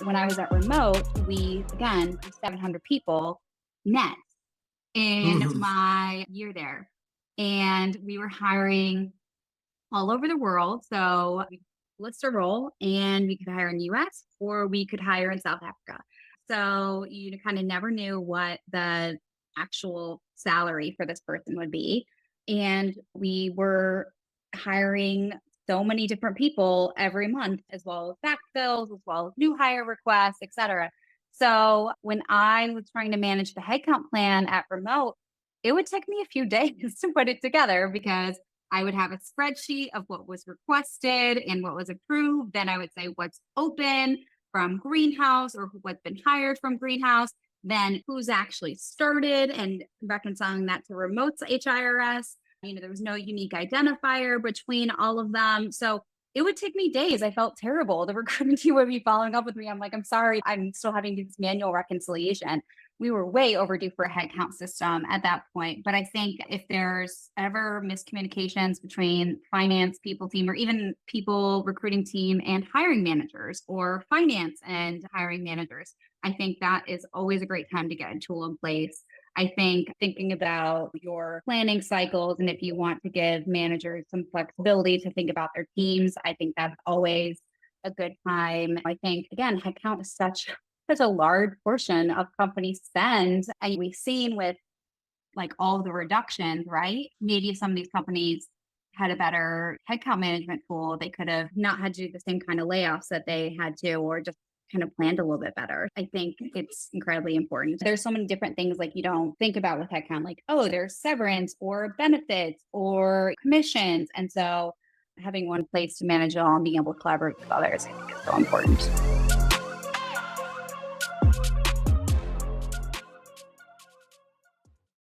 when I was at remote, we, again, 700 people net in Mhm. my year there. And we were hiring all over the world. So we list a role and we could hire in the US or we could hire in South Africa. So you kind of never knew what the actual salary for this person would be. And we were hiring so many different people every month, as well as backfills, as well as new hire requests, et cetera. So when I was trying to manage the headcount plan at remote, it would take me a few days to put it together because I would have a spreadsheet of what was requested and what was approved. Then I would say what's open from greenhouse or what's been hired from greenhouse, then who's actually started and reconciling that to remote's HIRS. There was no unique identifier between all of them. So it would take me days. I felt terrible. The recruitment team would be following up with me. I'm like, I'm sorry, I'm still having to do this manual reconciliation. We were way overdue for a headcount system at that point. But I think if there's ever miscommunications between finance people team or even people recruiting team and hiring managers or finance and hiring managers, I think that is always a great time to get a tool in place. I think thinking about your planning cycles and if you want to give managers some flexibility to think about their teams, I think that's always a good time. I think, again, headcount is such a large portion of company spend. And we've seen with like all the reductions, right? Maybe if some of these companies had a better headcount management tool, they could have not had to do the same kind of layoffs that they had to, or just kind of planned a little bit better. I think it's incredibly important. There's so many different things like you don't think about with headcount, like, oh, there's severance or benefits or commissions. And so having one place to manage it all and being able to collaborate with others, I think is so important.